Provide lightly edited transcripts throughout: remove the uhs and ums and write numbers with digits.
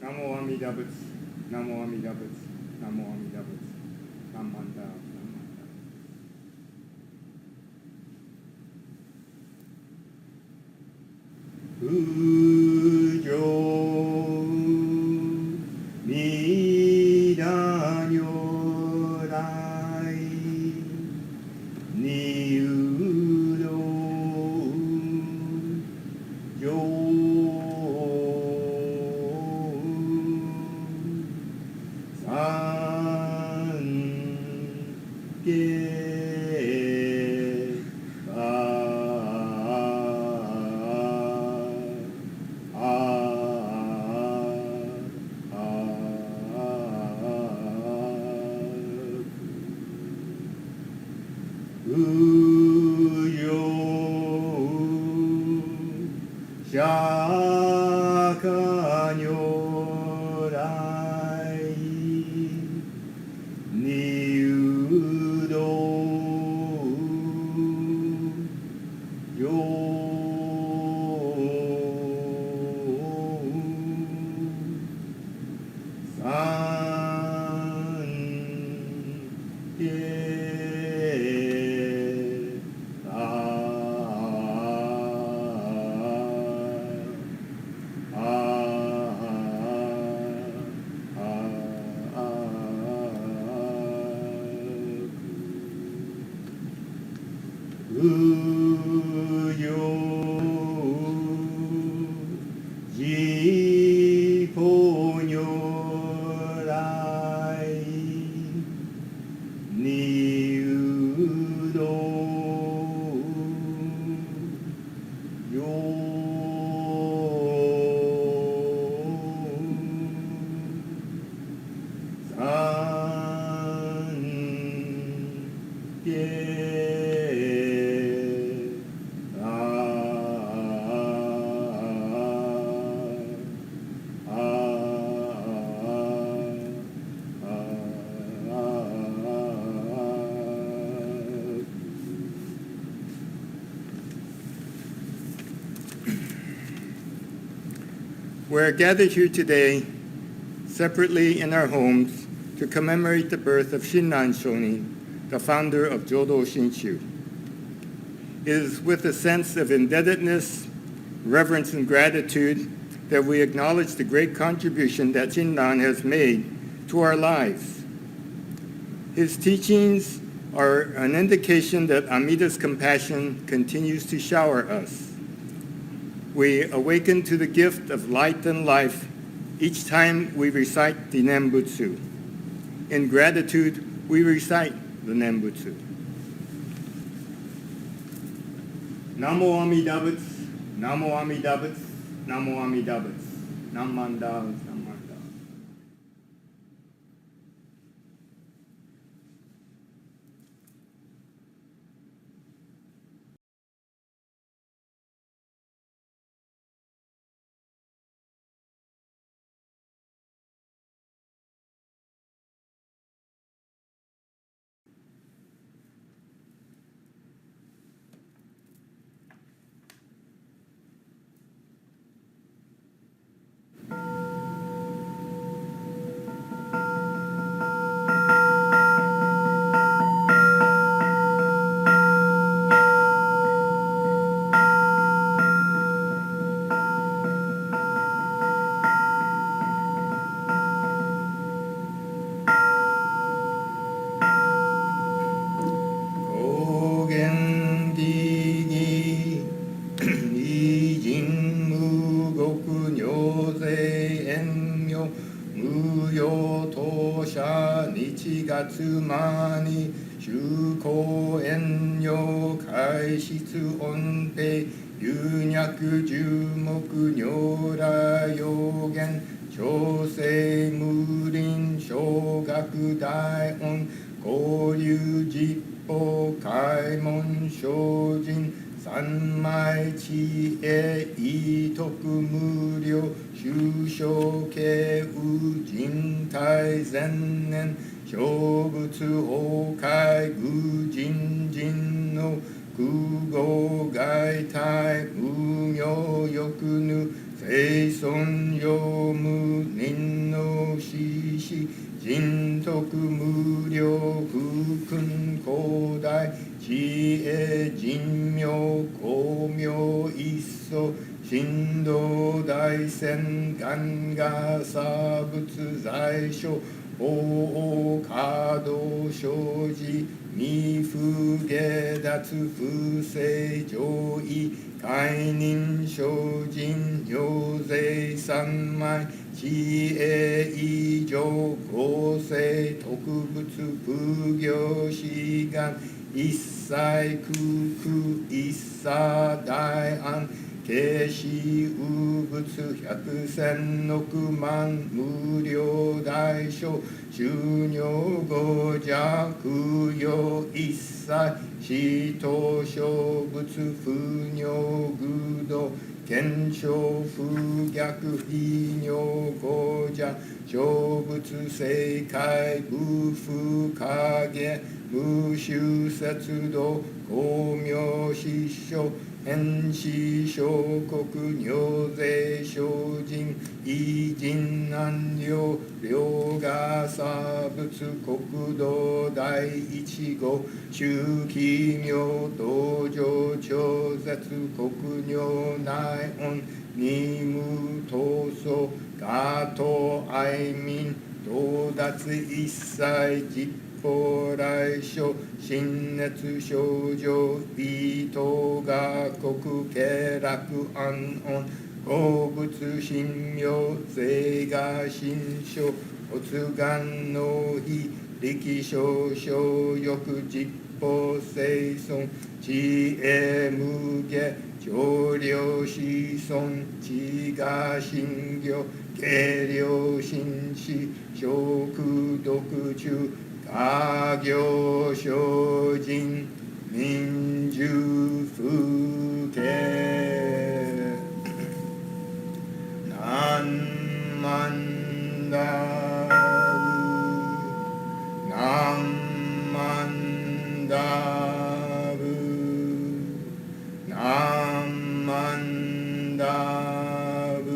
南無阿弥陀仏、南無阿弥陀仏、南無阿弥陀仏、南無阿弥陀仏。不浄弥陀如来にうど三界釈迦如来にうど三界無量寿法如来にうど三界We are gathered here today, separately in our homes, to commemorate the birth of Shinran Shonin, the founder of Jodo Shinshu. It is with a sense of indebtedness, reverence, and gratitude that we acknowledge the great contribution that Shinran has made to our lives. His teachings are an indication that Amida's compassion continues to shower us. We awaken to the gift of light and life each time we recite the Sanbutsuge. In gratitude, we recite the Sanbutsuge. Namo Amida Butsu, Namo Amida Butsu, Namo Amida Butsu, Namanda.つまに修行遠慮開始音程有脈十目如来有限小生無輪小学大音交流実法開門精進三昧知恵意徳無量修正慶右人体前年小仏崩壊愚人人の空語外体無明欲ぬ生存用無念の死死人徳無量不君広大知恵人妙光明一層神道大仙願が差仏在所法王華道生じ未不下脱不正上位解任精進行税三昧知恵以上公正特仏不行志願一切空空一切大安慶子無仏百千億万無量大小収入五者空用一切使徒小仏不尿愚道検証不逆非尿五者小仏正解無不影無修節道光明失笑変死小国尿税精進異人難量量が差仏国土第一号周期妙道場超絶国尿内音二無闘争ガト愛民到達一切実法来所心熱症状微等が国経楽安穏好物神妙税が心象発願の非力少々欲実法生存知恵無下上量子孫知が心行軽量心死食毒中家業精進民主風景何万ダブ何万ダブ何万ダブ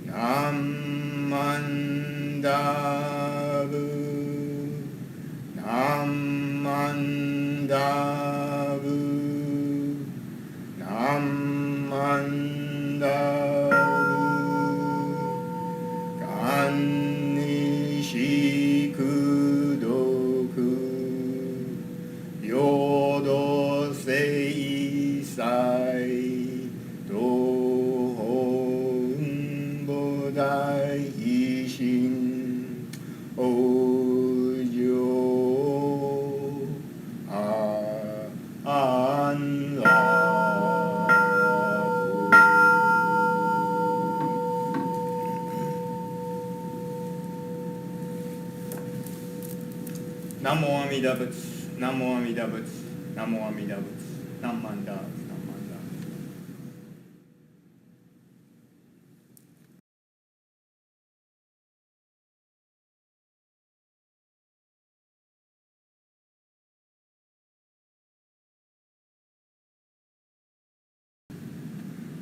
何万ダブ何万ダブ何万ダブ願にしくどく平等正祭道本菩提一心往生安楽南無阿弥陀仏南無阿弥陀仏南無阿弥陀仏南万ダーブ南万ダーブ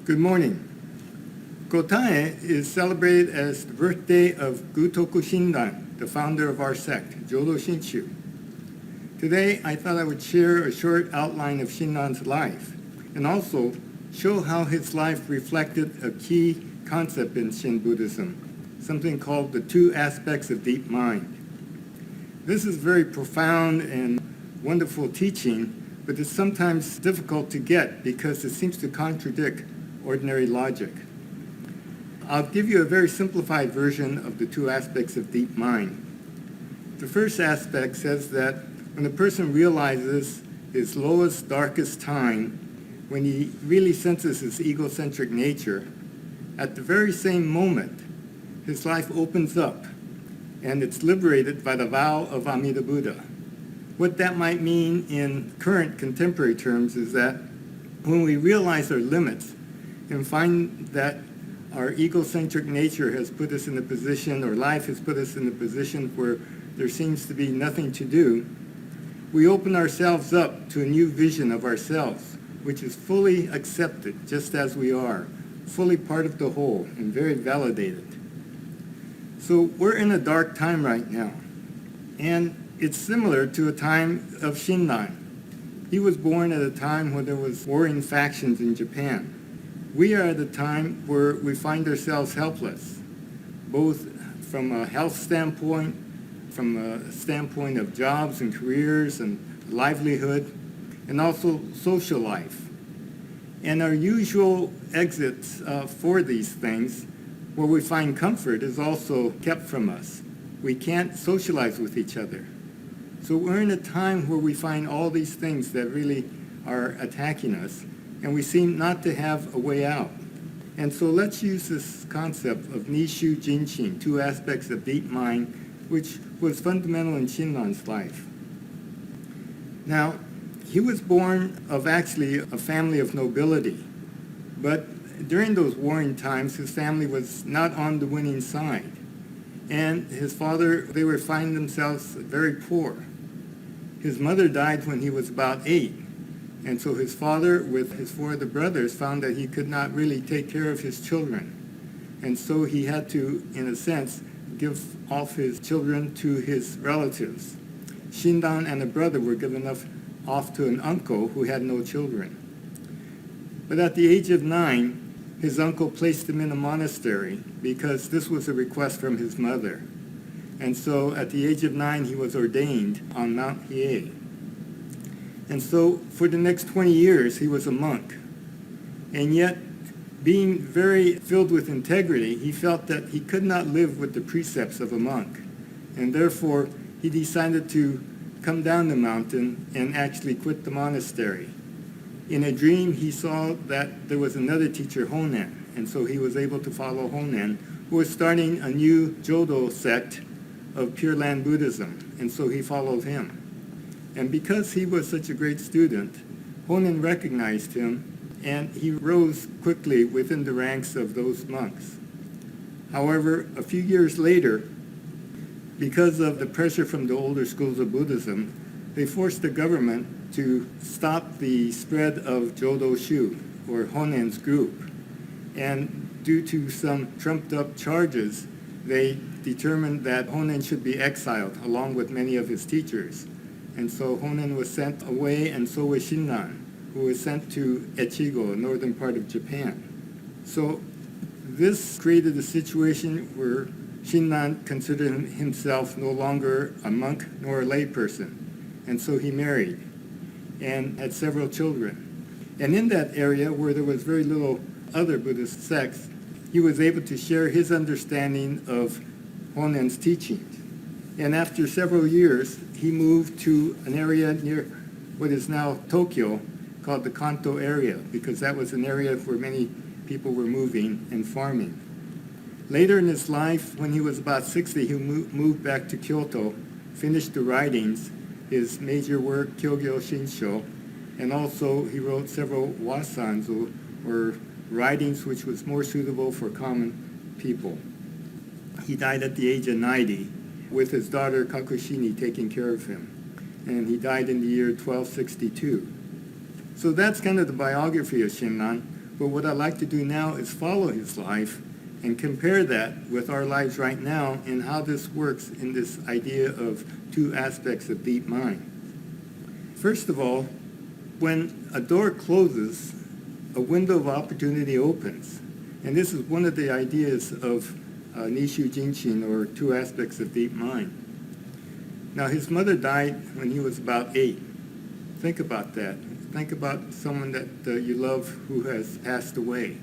Good morning. Gotane is celebrated as the birthday of Gutoku Shinran, the founder of our sect, Jodo Shinshu. Today, I thought I would share a short outline of Shinran's life and also show how his life reflected a key concept in Shin Buddhism, something called the two aspects of deep mind. This is very profound and wonderful teaching, but it's sometimes difficult to get because it seems to contradict ordinary logic. I'll give you a very simplified version of the two aspects of deep mind. The first aspect says that when a person realizes his lowest, darkest time, when he really senses his egocentric nature, at the very same moment, his life opens up and it's liberated by the vow of Amida Buddha. What that might mean in current contemporary terms is that when we realize our limits and find that our egocentric nature has put us in a position, or life has put us in a position where there seems to be nothing to do, we open ourselves up to a new vision of ourselves, which is fully accepted just as we are, fully part of the whole and very validated. So we're in a dark time right now, and it's similar to a time of Shinran. He was born at a time when there was warring factions in Japan. We are at a time where we find ourselves helpless, both from a health standpoint, from a standpoint of jobs and careers and livelihood, and also social life. And our usual exits for these things, where we find comfort, is also kept from us. We can't socialize with each other. So we're in a time where we find all these things that really are attacking us, and we seem not to have a way out. And so let's use this concept of Nishu Jinshin, two aspects of deep mind, which was fundamental in Shinran's life. Now, he was born of actually a family of nobility, but during those warring times, his family was not on the winning side. And his father, they were finding themselves very poor. His mother died when he was about 8. And so his father, with his 4 other brothers, found that he could not really take care of his children. And so he had to, in a sense, give off his children to his relatives. Shinran and a brother were given off to an uncle who had no children. But at the age of 9, his uncle placed him in a monastery because this was a request from his mother. And so at the age of 9, he was ordained on Mount Hiei. And so for the next 20 years, he was a monk. And yet, being very filled with integrity, he felt that he could not live with the precepts of a monk. And therefore, he decided to come down the mountain and actually quit the monastery. In a dream, he saw that there was another teacher, Honen. And so he was able to follow Honen, who was starting a new Jodo sect of Pure Land Buddhism, and so he followed him. And because he was such a great student, Honen recognized him, and he rose quickly within the ranks of those monks. However, a few years later, because of the pressure from the older schools of Buddhism, they forced the government to stop the spread of Jodo Shu, or Honen's group. And due to some trumped-up charges, they determined that Honen should be exiled along with many of his teachers. And so Honen was sent away, and so was Shinran, who was sent to Echigo, a northern part of Japan. So this created a situation where Shinran considered himself no longer a monk nor a layperson. And so he married and had several children. And in that area where there was very little other Buddhist sects, he was able to share his understanding of Honen's teachings. And after several years, he moved to an area near what is now Tokyo called the Kanto area, because that was an area where many people were moving and farming. Later in his life, when he was about 60, he moved back to Kyoto, finished the writings, his major work, Jodo Shinshu, and also he wrote several wasanzu, or writings which was more suitable for common people. He died at the age of 90, with his daughter Kakushini taking care of him. And he died in the year 1262. So that's kind of the biography of Shinran. But what I'd like to do now is follow his life and compare that with our lives right now and how this works in this idea of two aspects of deep mind. First of all, when a door closes, a window of opportunity opens. And this is one of the ideas of Nishu Jinshin, or two aspects of deep mind. Now, his mother died when he was about 8. Think about that. Think about someone that you love who has passed away.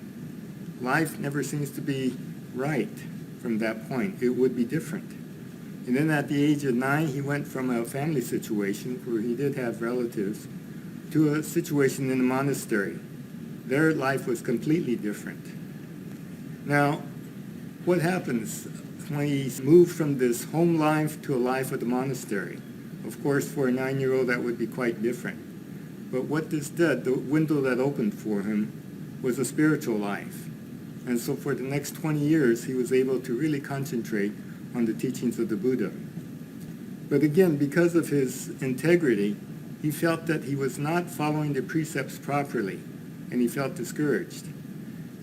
Life never seems to be right from that point. It would be different. And then at the age of 9, he went from a family situation where he did have relatives to a situation in a monastery. Their life was completely different. Now, what happens when he moved from this home life to a life at the monastery? Of course, for a 9-year-old, that would be quite different. But what this did, the window that opened for him, was a spiritual life. And so for the next 20 years, he was able to really concentrate on the teachings of the Buddha. But again, because of his integrity, he felt that he was not following the precepts properly, and he felt discouraged.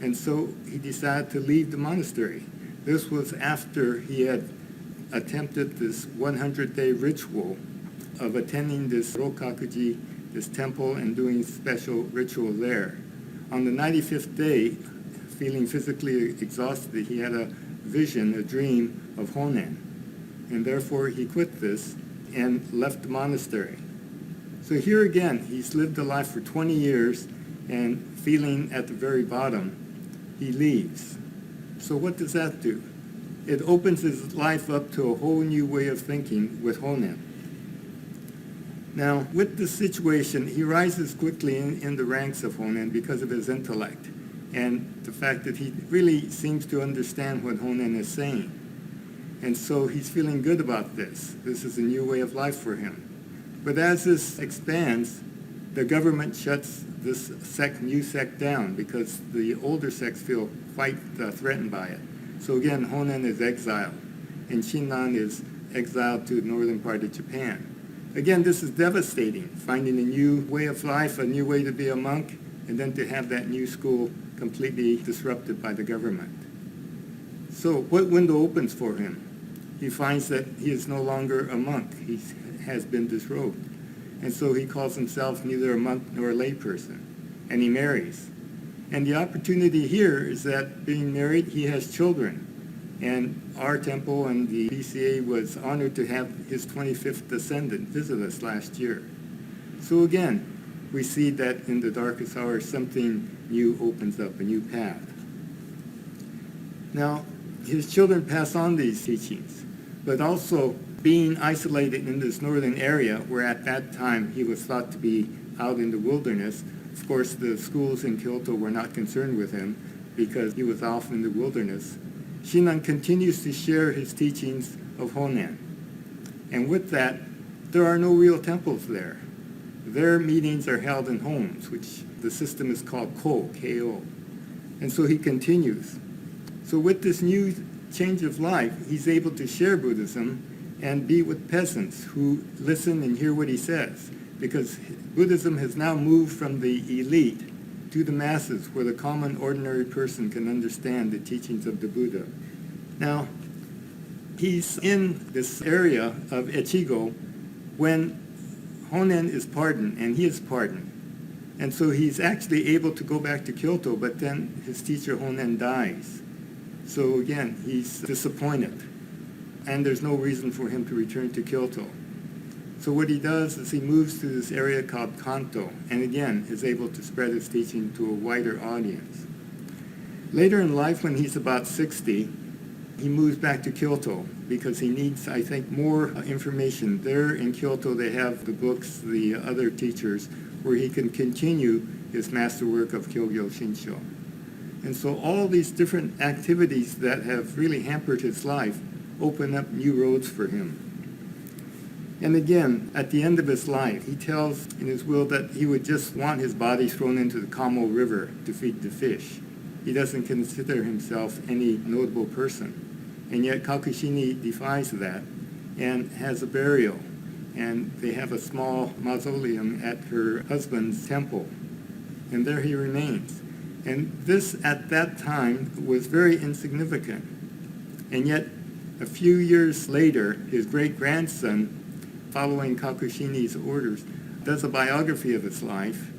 And so he decided to leave the monastery. This was after he had attempted this 100-day ritual of attending this Rokakuji, this temple, and doing special ritual there. On the 95th day, feeling physically exhausted, he had a vision, a dream of Honen. And therefore he quit this and left the monastery. So here again, he's lived a life for 20 years and feeling at the very bottom, he leaves. So what does that do? It opens his life up to a whole new way of thinking with Honen. Now, with this situation, he rises quickly in the ranks of Honen because of his intellect and the fact that he really seems to understand what Honen is saying. And so he's feeling good about this. This is a new way of life for him. But as this expands, the government shuts this new sect down because the older sects feel quite threatened by it. So again, Honen is exiled, and Shinran is exiled to the northern part of Japan. Again, this is devastating, finding a new way of life, a new way to be a monk, and then to have that new school completely disrupted by the government. So what window opens for him? He finds that he is no longer a monk. He has been disrobed. And so he calls himself neither a monk nor a layperson. And he marries. And the opportunity here is that being married, he has children. And our temple and the BCA was honored to have his 25th descendant visit us last year. So again, we see that in the darkest hour, something new opens up, a new path. Now, his children pass on these teachings, but also being isolated in this northern area, where at that time he was thought to be out in the wilderness. Of course, the schools in Kyoto were not concerned with him because he was off in the wilderness. Shinran continues to share his teachings of Honen. And with that, there are no real temples there. Their meetings are held in homes, which the system is called Ko, K-O. And so he continues. So with this new change of life, he's able to share Buddhism and be with peasants who listen and hear what he says, because Buddhism has now moved from the elite to the masses, where the common ordinary person can understand the teachings of the Buddha. Now, he's in this area of Echigo when Honen is pardoned, and he is pardoned. And so he's actually able to go back to Kyoto, but then his teacher Honen dies. So again, he's disappointed, and there's no reason for him to return to Kyoto. So what he does is he moves to this area called Kanto, and again is able to spread his teaching to a wider audience. Later in life, when he's about 60, he moves back to Kyoto because he needs, I think, more information. There in Kyoto, they have the books, the other teachers, where he can continue his masterwork of Kyogyo Shinsho. And so all these different activities that have really hampered his life open up new roads for him. And again, at the end of his life, he tells in his will that he would just want his body thrown into the Kamo River to feed the fish. He doesn't consider himself any notable person. And yet Kakushini defies that and has a burial. And they have a small mausoleum at her husband's temple. And there he remains. And this, at that time, was very insignificant. And yet, a few years later, his great-grandson, following Kakushini's orders, does a biography of his life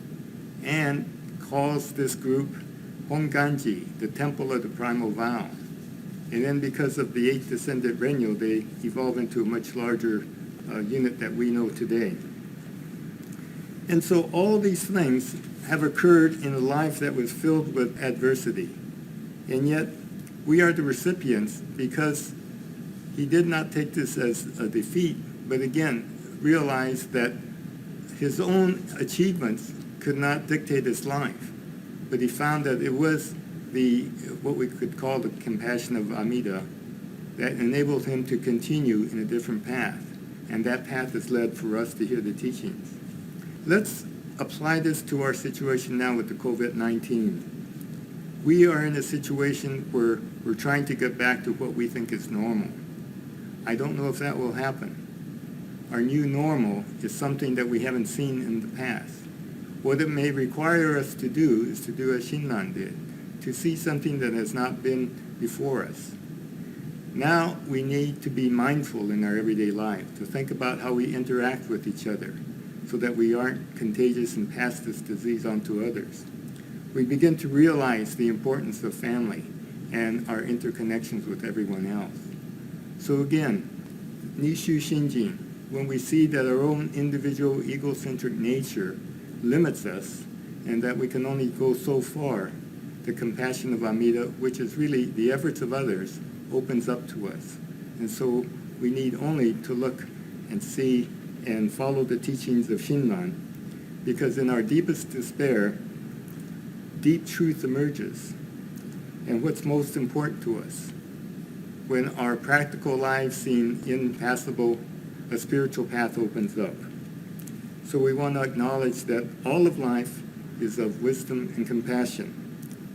and calls this group Honganji, the Temple of the Primal Vow. And then because of the 8th descendant Renyo, they evolve into a much larger unit that we know today. And so all these things have occurred in a life that was filled with adversity. And yet, we are the recipients because he did not take this as a defeat, but again, realized that his own achievements could not dictate his life. But he found that it was what we could call the compassion of Amida that enabled him to continue in a different path. And that path is led for us to hear the teachings. Let's apply this to our situation now with the COVID-19. We are in a situation where we're trying to get back to what we think is normal. I don't know if that will happen. Our new normal is something that we haven't seen in the past. What it may require us to do is to do as Shinran did, to see something that has not been before us. Now we need to be mindful in our everyday life, to think about how we interact with each other so that we aren't contagious and pass this disease on to others. We begin to realize the importance of family and our interconnections with everyone else. So again, Nishu Jinshin, when we see that our own individual egocentric nature limits us and that we can only go so far, the compassion of Amida, which is really the efforts of others, opens up to us. And so we need only to look and see and follow the teachings of Shinran, because in our deepest despair, deep truth emerges. And what's most important to us, when our practical lives seem impassable, a spiritual path opens up. So we want to acknowledge that all of life is of wisdom and compassion.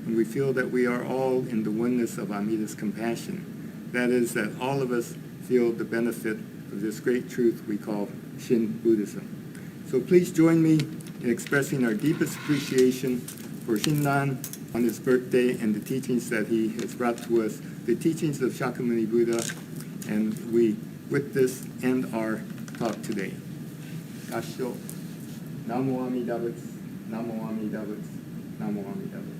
And we feel that we are all in the oneness of Amida's compassion. That is, that all of us feel the benefit of this great truth we call Shin Buddhism. So please join me in expressing our deepest appreciation for Shinran on his birthday and the teachings that he has brought to us, the teachings of Shakyamuni Buddha, and we, with this, end our talk today. Gasho. Namo Amida Butsu, Namo Amida Butsu, Namo Amida Butsu.